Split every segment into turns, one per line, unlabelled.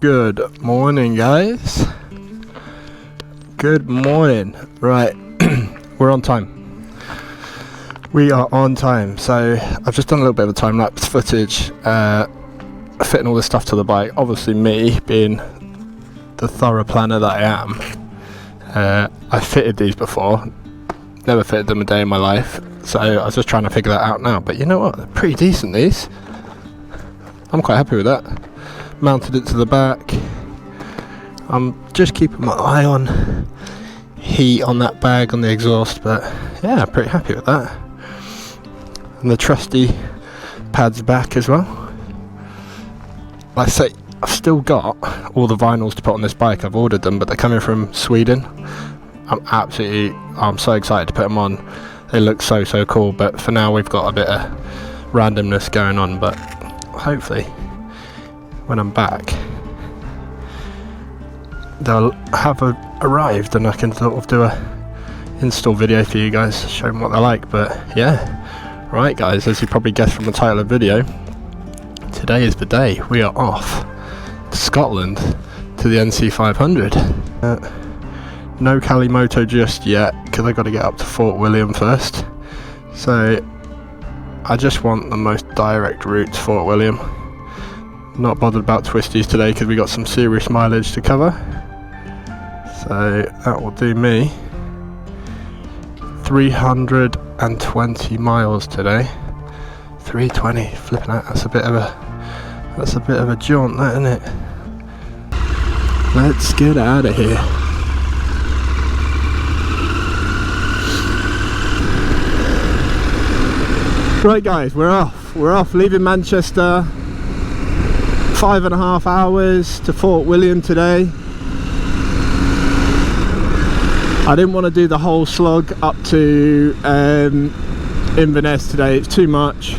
Good morning, guys. Good morning. Right, we're on time. We are on time. So I've just done a little bit of time-lapse footage, fitting all this stuff to the bike. Obviously, me being the thorough planner that I am, I fitted these before. Never fitted them a day in my life. So I was just trying to figure that out now. But you know what? They're pretty decent, these. I'm quite happy with that. Mounted it to the back. I'm just keeping my eye on heat on that bag on the exhaust, but yeah, pretty happy with that. And the trusty pads back as well. Like I say, I've still got all the vinyls to put on this bike. I've ordered them, but they're coming from Sweden. I'm so excited to put them on. They look so cool, but for now we've got a bit of randomness going on, but hopefully when I'm back they'll have arrived and I can sort of do a install video for you guys, show them what they're like. But yeah, right guys, as you probably guessed from the title of the video, today is the day. We are off to Scotland to the NC500. No Cali Moto just yet because I got to get up to Fort William first, so I just want the most direct route to Fort William. Not bothered about twisties today because we got some serious mileage to cover, so that will do me 320 miles today. 320, flipping out, that's a bit of a jaunt, that, isn't it? Let's get out of here. Right guys, we're off leaving Manchester. 5.5 hours to Fort William today. I didn't want to do the whole slog up to Inverness today, it's too much.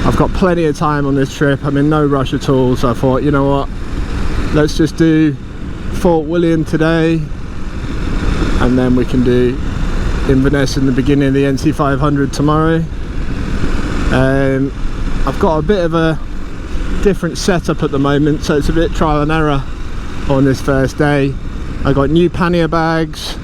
I've got plenty of time on this trip, I'm in no rush at all, so I thought, you know what, let's just do Fort William today and then we can do Inverness in the beginning of the NC500 tomorrow. I've got a bit of a different setup at the moment, so it's a bit trial and error on this first day. I got new pannier bags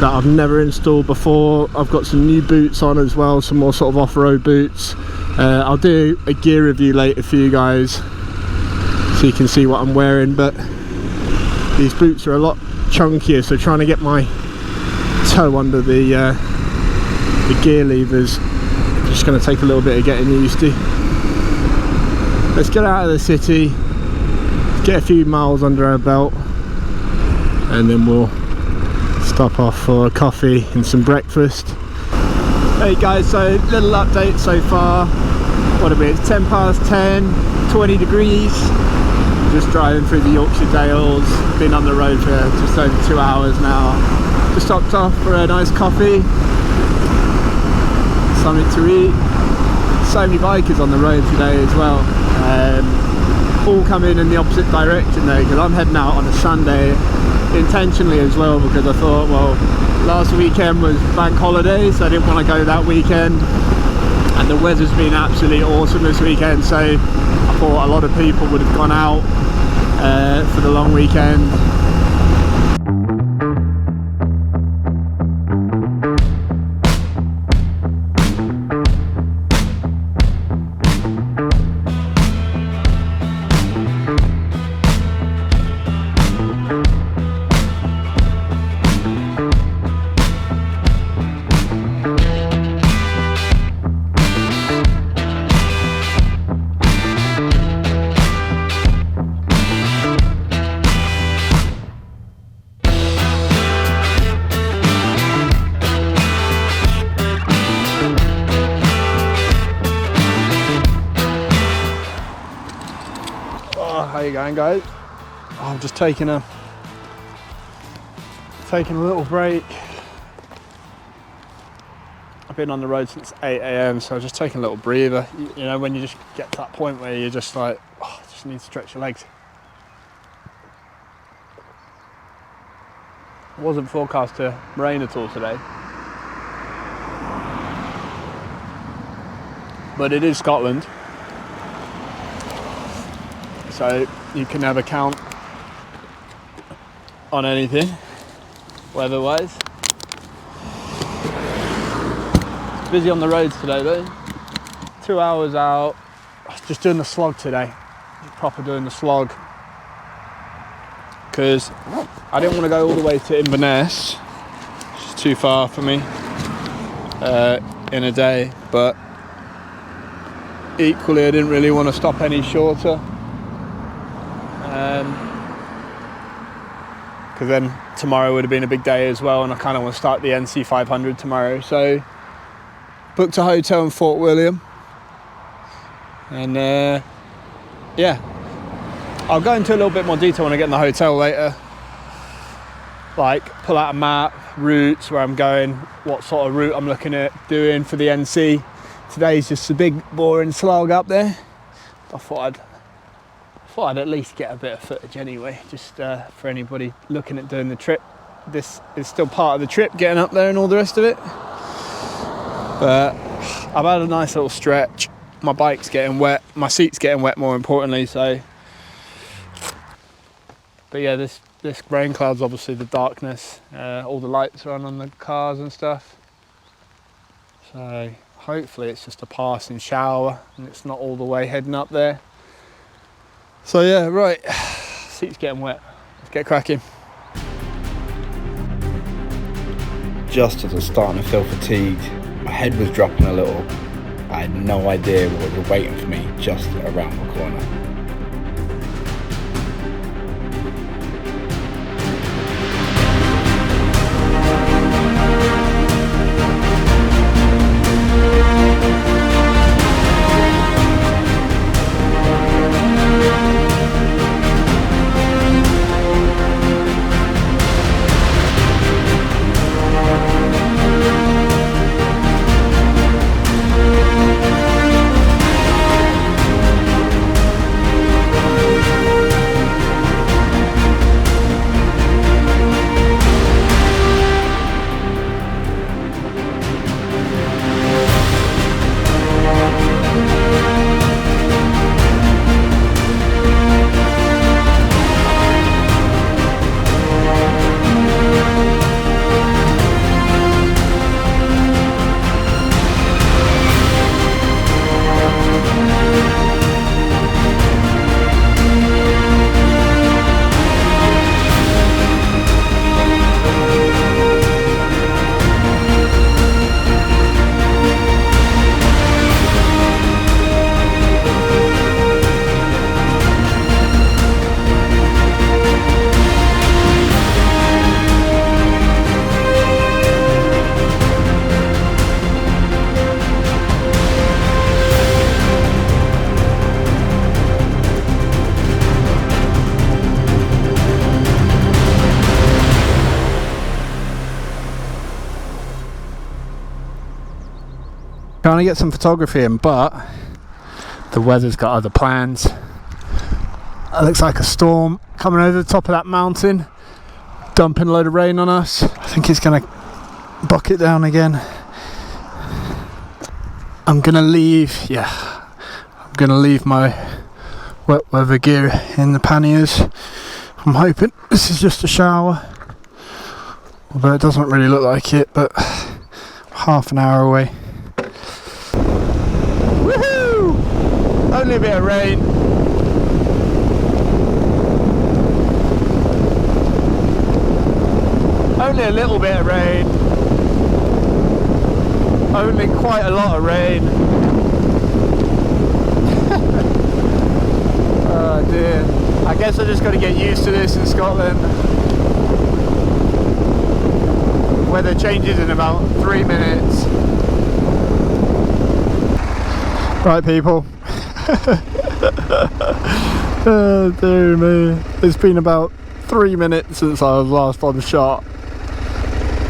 that I've never installed before. I've got some new boots on as well, some more sort of off-road boots. I'll do a gear review later for you guys so you can see what I'm wearing, but these boots are a lot chunkier, so trying to get my toe under the gear levers just going to take a little bit of getting used to. Let's get out of the city, get a few miles under our belt, and then we'll stop off for a coffee and some breakfast. Hey guys, so little update so far. What are we? It's 10 past 10, 20 degrees. Just driving through the Yorkshire Dales. Been on the road for just over 2 hours now. Just stopped off for a nice coffee, something to eat. So many bikers on the road today as well. All coming in the opposite direction though, because I'm heading out on a Sunday intentionally as well, because I thought, well, last weekend was bank holiday, so I didn't want to go that weekend, and the weather's been absolutely awesome this weekend, so I thought a lot of people would have gone out for the long weekend. How you going, guys? Oh, I'm just taking a little break. I've been on the road since 8 AM, so I'm just taking a little breather. You know, when you just get to that point where you're just like, oh, I just need to stretch your legs. It wasn't forecast to rain at all today, but it is Scotland, so you can never count on anything weather-wise. It's busy on the roads today though. 2 hours out. I was just doing the slog today. Proper doing the slog. Because I didn't want to go all the way to Inverness. It's too far for me in a day. But equally I didn't really want to stop any shorter. Because then tomorrow would have been a big day as well, and I kind of want to start the NC500 tomorrow. So booked a hotel in Fort William, and yeah, I'll go into a little bit more detail when I get in the hotel later, like pull out a map, routes, where I'm going, what sort of route I'm looking at doing for the NC. Today's just a big boring slog up there. I thought I'd at least get a bit of footage anyway, just for anybody looking at doing the trip. This is still part of the trip, getting up there and all the rest of it. But I've had a nice little stretch. My bike's getting wet, my seat's getting wet more importantly, so. But yeah, this rain cloud's obviously the darkness. All the lights are on the cars and stuff. So hopefully it's just a passing shower and it's not all the way heading up there. So yeah, right, seat's getting wet. Let's get cracking.
Just as I was starting to feel fatigued, my head was dropping a little. I had no idea what was waiting for me just around the corner.
Trying to get some photography in, but the weather's got other plans. It looks like a storm coming over the top of that mountain, dumping a load of rain on us. I think it's going to bucket down again. I'm going to leave my wet weather gear in the panniers. I'm hoping this is just a shower, although it doesn't really look like it, but half an hour away. Woohoo! Only a bit of rain. Only a little bit of rain. Only quite a lot of rain. Oh dear. I guess I just got to get used to this in Scotland. Weather changes in about 3 minutes. Right, people. Oh dear me. It's been about 3 minutes since I was last on shot,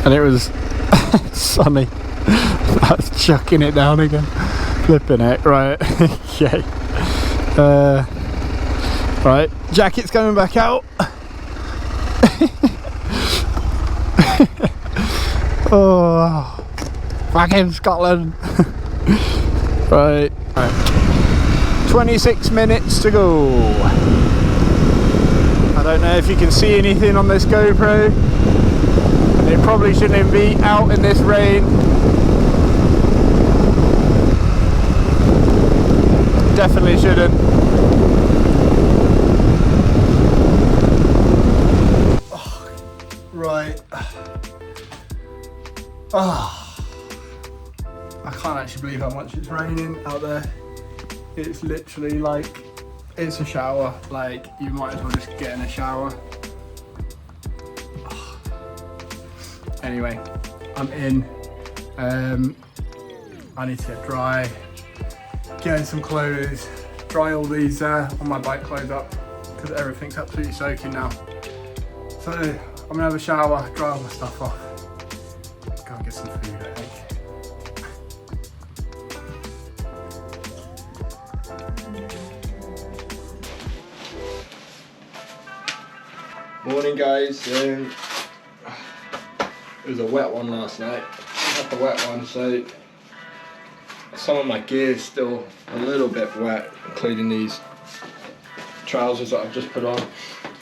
and it was sunny. I was chucking it down again, flipping it. Right. Okay. Right, jacket's coming back out. Oh, back in Scotland. Right. 26 minutes to go. I don't know if you can see anything on this GoPro. It probably shouldn't even be out in this rain. Definitely shouldn't. Oh, right. Oh, I can't actually believe how much it's raining out there. It's literally like, it's a shower. Like, you might as well just get in a shower. Oh. Anyway, I'm in. I need to get dry. Get in some clothes, dry all these on my bike clothes up because everything's absolutely soaking now. So I'm gonna have a shower, dry all my stuff off, go and get some food, I think. Morning guys, it was a wet one last night. Not the wet one, so some of my gear is still a little bit wet, including these trousers that I've just put on.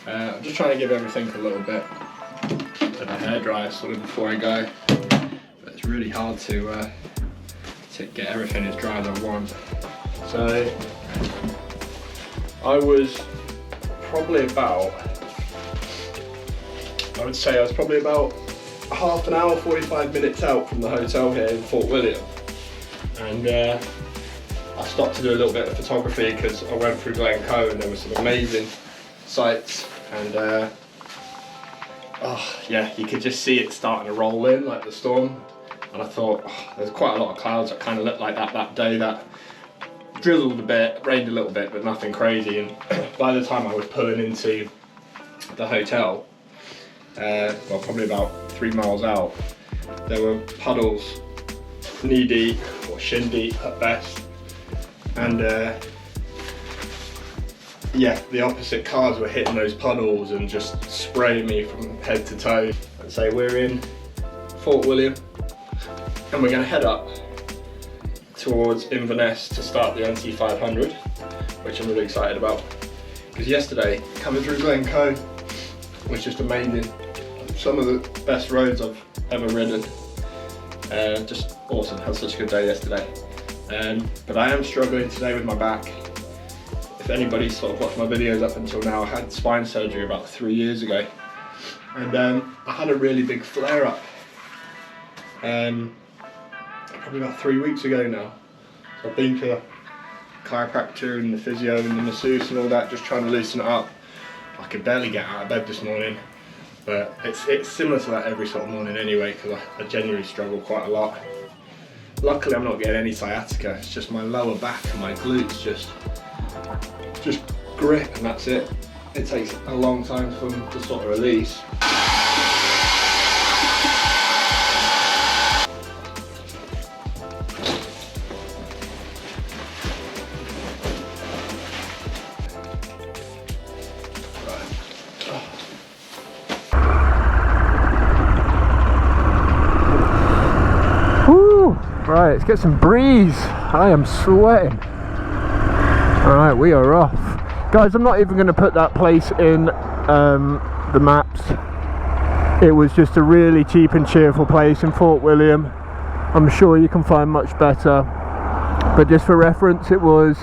I'm just trying to give everything a little bit of a hairdryer sort of before I go. But it's really hard to get everything as dry as I want. So I was probably about, I would say I was probably about half an hour, 45 minutes out from the hotel here in Fort William. And I stopped to do a little bit of photography because I went through Glencoe and there were some amazing sights, and oh yeah, you could just see it starting to roll in like the storm, and I thought, oh, there's quite a lot of clouds that kind of looked like that day, that drizzled a bit, rained a little bit, but nothing crazy. And by the time I was pulling into the hotel, well, probably about 3 miles out, there were puddles knee deep or shin deep at best, and yeah, the opposite cars were hitting those puddles and just spraying me from head to toe. And so we're in Fort William and we're going to head up towards Ness to start the NC500, which I'm really excited about, because yesterday coming through Glencoe was just amazing. Some of the best roads I've ever ridden. Just awesome, had such a good day yesterday. But I am struggling today with my back. If anybody's sort of watched my videos up until now, I had spine surgery about 3 years ago. And I had a really big flare up probably about 3 weeks ago now. So I've been to the chiropractor and the physio and the masseuse and all that, just trying to loosen it up. I could barely get out of bed this morning. But it's similar to that every sort of morning anyway, because I genuinely struggle quite a lot. Luckily I'm not getting any sciatica, it's just my lower back and my glutes just grip, and that's it. It takes a long time for them to sort of release. Right, let's get some breeze. I am sweating. Alright, we are off. Guys, I'm not even going to put that place in the maps. It was just a really cheap and cheerful place in Fort William. I'm sure you can find much better. But just for reference, it was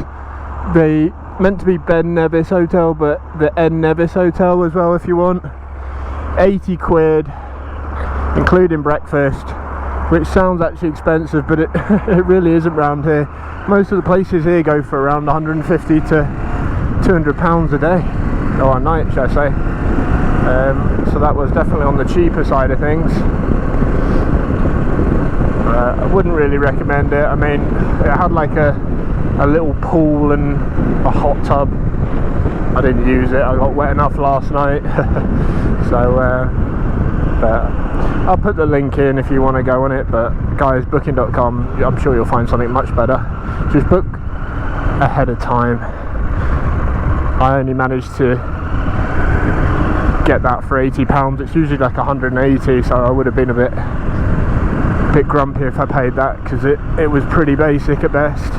meant to be Ben Nevis Hotel, but the N Nevis Hotel as well if you want. 80 quid, including breakfast. Which sounds actually expensive, but it really isn't round here. Most of the places here go for around 150 to 200 pounds a day, or a night, should I say. So that was definitely on the cheaper side of things. I wouldn't really recommend it. I mean, it had like a little pool and a hot tub. I didn't use it, I got wet enough last night. But I'll put the link in if you want to go on it. But guys, booking.com, I'm sure you'll find something much better. Just book ahead of time. I only managed to get that for £80. It's usually like 180, so I would have been a bit grumpy if I paid that, because it was pretty basic at best.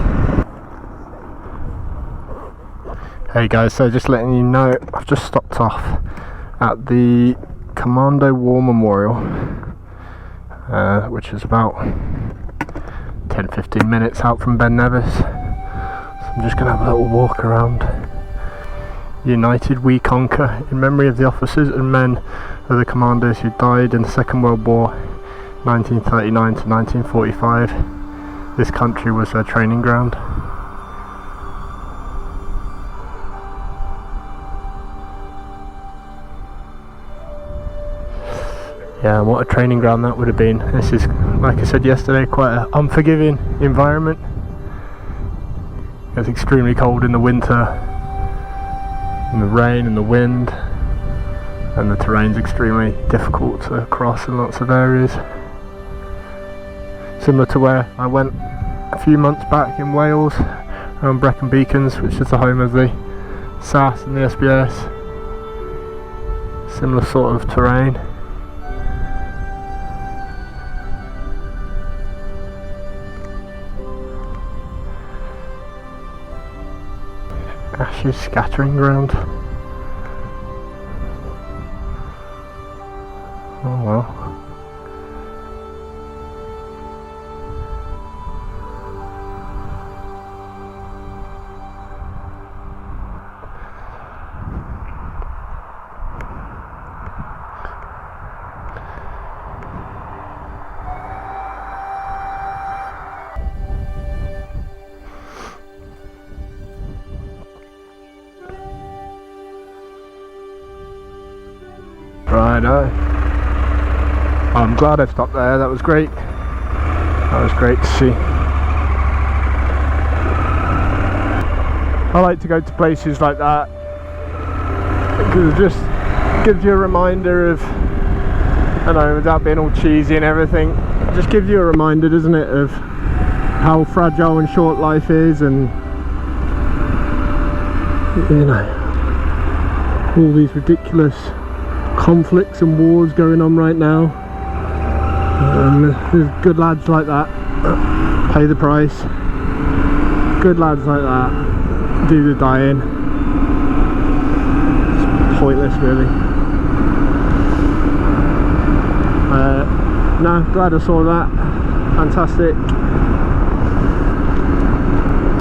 Hey guys, so just letting you know, I've just stopped off at the Commando War Memorial, which is about 10-15 minutes out from Ben Nevis. So I'm just going to have a little walk around. United we conquer, in memory of the officers and men of the commandos who died in the Second World War, 1939 to 1945. This country was their training ground. Yeah, what a training ground that would have been. This is, like I said yesterday, quite an unforgiving environment. It's extremely cold in the winter, and the rain and the wind, and the terrain's extremely difficult to cross in lots of areas. Similar to where I went a few months back in Wales, around Brecon Beacons, which is the home of the SAS and the SBS. Similar sort of terrain. Ashes scattering ground. Oh well. Righto. I'm glad I stopped there, that was great. That was great to see. I like to go to places like that because it just gives you a reminder of, I know, without being all cheesy and everything, it just gives you a reminder, doesn't it, of how fragile and short life is, and you know, all these ridiculous conflicts and wars going on right now, and there's good lads like that pay the price, good lads like that do the dying. It's pointless really. No, glad I saw that, fantastic.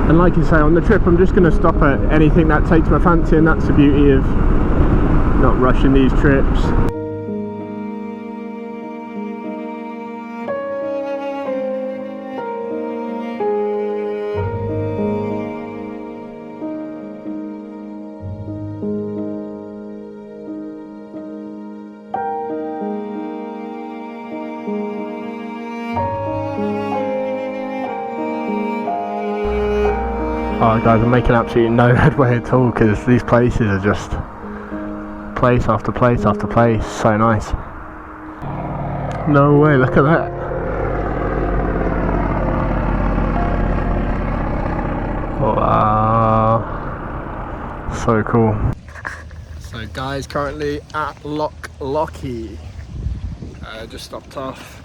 And like you say, on the trip I'm just going to stop at anything that takes my fancy, and that's the beauty of not rushing these trips. Oh guys, I'm making absolutely no headway at all because these places are just place after place after place, so nice. No way, look at that. Wow, so cool. So guys, currently at Lochy. Just stopped off.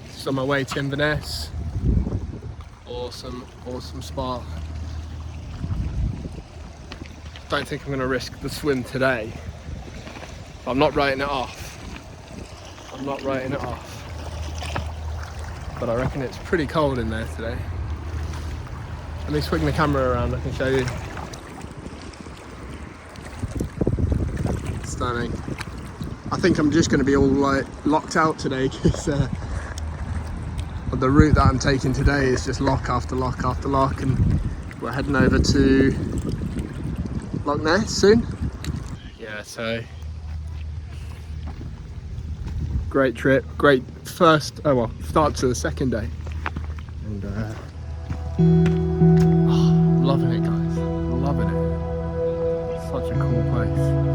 Just on my way to Ness. Awesome spot. Don't think I'm going to risk the swim today. I'm not writing it off. But I reckon it's pretty cold in there today. Let me swing the camera around, I can show you. Stunning. I think I'm just going to be all like locked out today because the route that I'm taking today is just lock after lock after lock, and we're heading over to Loch Ness soon. Yeah, so great trip, great start to the second day, and loving it guys, loving it. Such a cool place.